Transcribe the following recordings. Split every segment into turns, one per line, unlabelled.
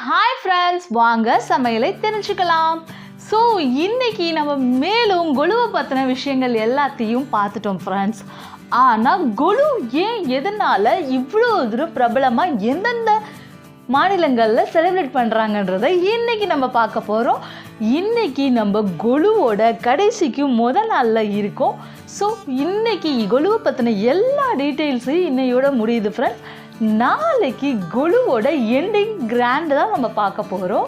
Hi friends, வாங்க சமையலை தெரிஞ்சுக்கலாம். ஸோ இன்னைக்கு நம்ம மேலும் கொலுவை பற்றின விஷயங்கள் எல்லாத்தையும் பார்த்துட்டோம் ஃப்ரெண்ட்ஸ். ஆனால் கொலு ஏன் எதனால் இவ்வளோ தூரம் பிரபலமாக எந்தெந்த மாநிலங்களில் செலிப்ரேட் பண்ணுறாங்கன்றதை இன்றைக்கி நம்ம பார்க்க போகிறோம். இன்றைக்கி நம்ம கொலுவோட கடைசிக்கு முதல் நாளில் இருக்கோம். ஸோ இன்றைக்கி கொலுவை பற்றின எல்லா டீட்டெயில்ஸையும் இன்னையோட முடியுது ஃப்ரெண்ட்ஸ். நாளைக்கு கொலுவோட எண்டிங் கிராண்டு தான் நம்ம பார்க்க போகிறோம்.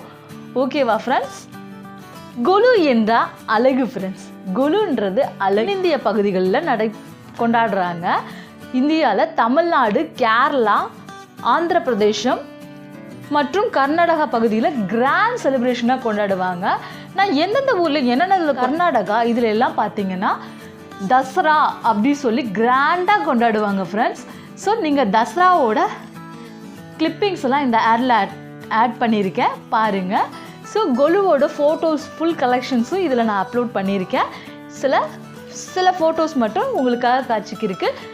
ஓகேவா ஃப்ரெண்ட்ஸ்? கொலு என்றால் அழகு ஃப்ரெண்ட்ஸ். கொலுன்றது அழகு இந்திய பகுதிகளில் கொண்டாடுறாங்க. இந்தியாவில் தமிழ்நாடு, கேரளா, ஆந்திர பிரதேசம் மற்றும் கர்நாடகா பகுதியில் கிராண்ட் செலிப்ரேஷனாக கொண்டாடுவாங்க. நான் எந்தெந்த ஊரில் என்னென்ன கர்நாடகா இதில் எல்லாம் பார்த்தீங்கன்னா தசரா அப்படி சொல்லி கிராண்டாக கொண்டாடுவாங்க ஃப்ரெண்ட்ஸ். ஸோ நீங்கள் தசராவோட கிளிப்பிங்ஸ் எல்லாம் இந்த ஆட் பண்ணியிருக்கேன் பாருங்கள். ஸோ கொலுவோட ஃபோட்டோஸ் ஃபுல் கலெக்ஷன்ஸும் இதில் நான் அப்லோட் பண்ணியிருக்கேன். சில ஃபோட்டோஸ் மட்டும் உங்களுக்காக காட்சிக்கு இருக்குது.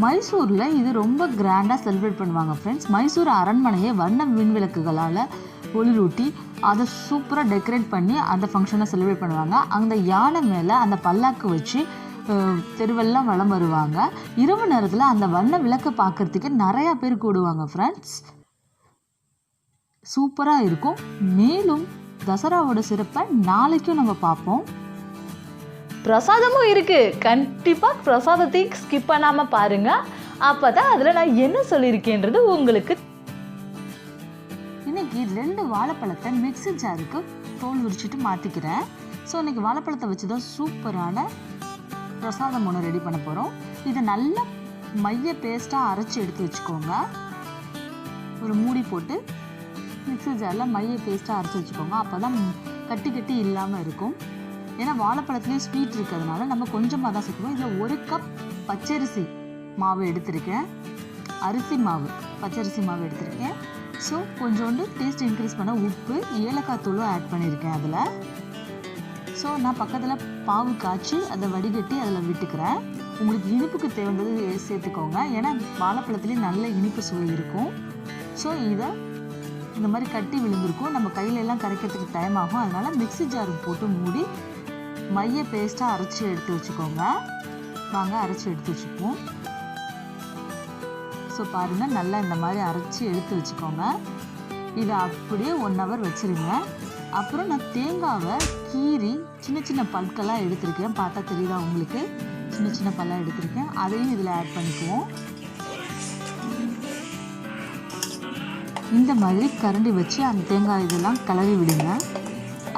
மைசூரில் இது ரொம்ப கிராண்டாக செலிப்ரேட் பண்ணுவாங்க ஃப்ரெண்ட்ஸ். மைசூர் அரண்மனையை வண்ண விண்விளக்குகளால் ஒளிரூட்டி அதை சூப்பராக டெக்கரேட் பண்ணி அந்த ஃபங்க்ஷனை செலிப்ரேட் பண்ணுவாங்க. அந்த யானை மேலே அந்த பல்லாக்கு வச்சு தெருவெல்லாம் வலம் வருவாங்க. இரவு நேரத்தில் அந்த வண்ண விளக்கை பார்க்குறதுக்கு நிறையா பேர் கூடுவாங்க ஃப்ரெண்ட்ஸ். சூப்பராக இருக்கும். மேலும் தசராவோட சிறப்பை நாளைக்கும் நம்ம பார்ப்போம். பிரசாதமும் இருக்குது. கண்டிப்பாக பிரசாதத்தை ஸ்கிப் பண்ணாமல் பாருங்கள். அப்போ தான் அதில் நான் என்ன சொல்லியிருக்கேன்றது உங்களுக்கு. இன்னைக்கு 2 வாழைப்பழத்தை மிக்ஸி ஜாருக்கு தோல் உரிச்சிட்டு மாற்றிக்கிறேன். ஸோ இன்னைக்கு வாழைப்பழத்தை வச்சு தான் சூப்பரான பிரசாதம் ஒன்று ரெடி பண்ண போகிறோம். இதை நல்லா மைய பேஸ்ட்டாக அரைச்சி எடுத்து வச்சுக்கோங்க. ஒரு மூடி போட்டு மிக்ஸி ஜாரில் மைய பேஸ்ட்டாக அரைச்சி வச்சுக்கோங்க. அப்போ தான் கட்டி இல்லாமல் இருக்கும். ஏன்னா வாழைப்பழத்துலேயும் ஸ்வீட் இருக்கிறதுனால நம்ம கொஞ்சமாக தான் சேர்க்கணும். இதில் 1 கப் பச்சரிசி மாவு எடுத்திருக்கேன். பச்சரிசி மாவு எடுத்திருக்கேன். ஸோ கொஞ்சோண்டு டேஸ்ட் இன்க்ரீஸ் பண்ண உப்பு, ஏலக்காய் தூளும் ஆட் பண்ணியிருக்கேன் அதில். ஸோ நான் பக்கத்தில் பாவு காய்ச்சி அதை வடிகட்டி அதில் விட்டுக்கிறேன். உங்களுக்கு இனிப்புக்கு தேவைந்தது சேர்த்துக்கோங்க. ஏன்னா வாழைப்பழத்துலேயும் நல்ல இனிப்பு சுவை இருக்கும். ஸோ இதை இந்த மாதிரி கட்டி விழுந்திருக்கும். நம்ம கையிலெல்லாம் கரைக்கிறதுக்கு டைம் ஆகும். அதனால் மிக்ஸி ஜார் போட்டு மூடி மைய பேஸ்ட்டாக அரைச்சி எடுத்து வச்சுக்கோங்க. வாங்க அரைச்சி எடுத்து வச்சுப்போம். ஸோ பாருங்கள், நல்லா இந்த மாதிரி அரைச்சி எடுத்து வச்சுக்கோங்க. இதை அப்படியே 1 hour வச்சுருங்க. அப்புறம் நான் தேங்காவை கீறி சின்ன பல்கெல்லாம் எடுத்திருக்கேன். பார்த்தா தெரியுதா உங்களுக்கு? சின்ன பல்லாக எடுத்திருக்கேன். அதையும் இதில் ஆட் பண்ணிக்குவோம். இந்த மாதிரி கரண்டி வச்சு அந்த தேங்காய் இதெல்லாம் கிளறி விடுங்க.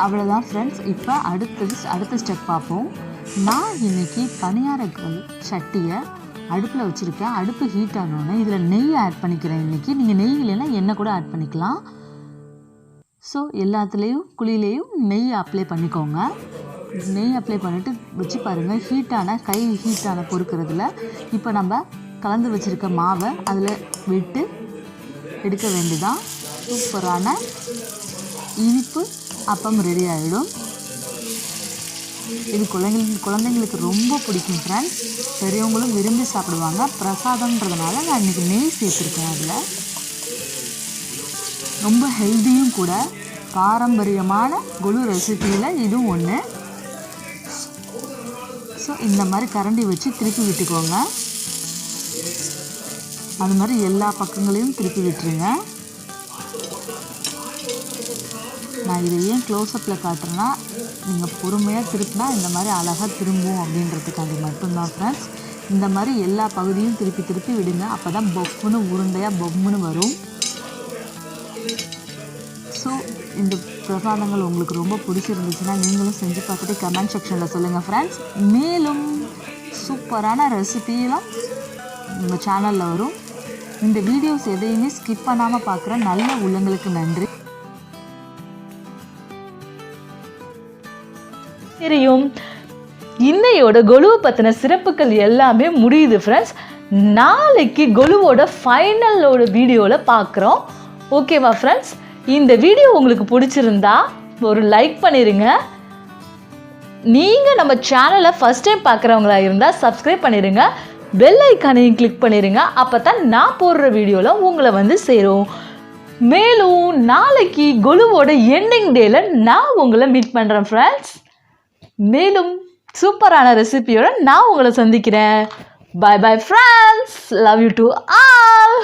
அவ்வளோதான் ஃப்ரெண்ட்ஸ். இப்போ அடுத்த ஸ்டெப் பார்ப்போம். நான் இன்றைக்கி பணியாரக்கல் சட்டியை அடுப்பில் வச்சுருக்கேன். அடுப்பு ஹீட் ஆனோடனே இதில் நெய் ஆட் பண்ணிக்கிறேன். இன்றைக்கி நீங்கள் நெய் இல்லைன்னா எண்ணெய் கூட ஆட் பண்ணிக்கலாம். ஸோ எல்லாத்துலேயும் குழியிலையும் நெய் அப்ளை பண்ணிக்கோங்க. நெய் அப்ளை பண்ணிவிட்டு வச்சு பாருங்கள். கை ஹீட்டான பொறுக்கிறதுல இப்போ நம்ம கலந்து வச்சுருக்க மாவை அதில் விட்டு எடுக்க வேண்டியதான். சூப்பரான இனிப்பு அப்பம் ரெடி ஆகிடும். இது குழந்தைங்களுக்கு ரொம்ப பிடிக்கும் ஃப்ரெண்ட்ஸ். பெரியவங்களும் விரும்பி சாப்பிடுவாங்க. பிரசாதம்ன்றதுனால நான் இன்றைக்கி நெய் சேர்த்துருக்கேன். அதில் ரொம்ப ஹெல்த்தியும் கூட. பாரம்பரியமான கொலு ரெசிபியில் இதுவும் ஒன்று. ஸோ இந்த மாதிரி கரண்டி வச்சு திருப்பி விட்டுக்கோங்க. அது மாதிரி எல்லா பக்கங்களையும் திருப்பி விட்டுருங்க. நான் இதை ஏன் க்ளோஸ்அப்பில் காட்டுறேன்னா, நீங்கள் பொறுமையாக திருப்பினா இந்த மாதிரி அழகாக திரும்பும் அப்படின்றதுக்காண்டி மட்டும்தான் ஃப்ரெண்ட்ஸ். இந்த மாதிரி எல்லா பகுதியும் திருப்பி விடுங்க. அப்போ தான் பொம்முன்னு உருண்டையாக பொம்முன்னு வரும். ஸோ இந்த பிரசாதங்கள் உங்களுக்கு ரொம்ப பிடிச்சிருந்துச்சுன்னா நீங்களும் செஞ்சு பார்த்துட்டு கமெண்ட் செக்ஷனில் சொல்லுங்கள் ஃப்ரெண்ட்ஸ். மேலும் சூப்பரான ரெசிபியெல்லாம் நம்ம சேனலில் வரும். இந்த வீடியோஸ் எதையுமே ஸ்கிப் பண்ணாமல் பார்க்குற நல்ல உள்ளங்களுக்கு நன்றி. தெரியும் இன்னையோட கொலுவை பற்றின சிறப்புகள் எல்லாமே முடியுது ஃப்ரெண்ட்ஸ். நாளைக்கு கொலுவோட ஃபைனலோட வீடியோவில் பார்க்குறோம். ஓகேவா ஃப்ரெண்ட்ஸ்? இந்த வீடியோ உங்களுக்கு பிடிச்சிருந்தா ஒரு லைக் பண்ணிடுங்க. நீங்கள் நம்ம சேனலை ஃபஸ்ட் டைம் பார்க்குறவங்களா இருந்தால் சப்ஸ்கிரைப் பண்ணிடுங்க. பெல் ஐக்கானையும் கிளிக் பண்ணிடுங்க. அப்போ தான் நான் போடுற வீடியோவில் உங்களை வந்து சேரும். மேலும் நாளைக்கு கொலுவோட எண்டிங் டேல நான் உங்களை மீட் பண்ணுறேன் ஃப்ரெண்ட்ஸ். மேலும் சூப்பரான ரெசிபியோட நான் உங்களை சந்திக்கிறேன். Bye bye friends. Love you to all.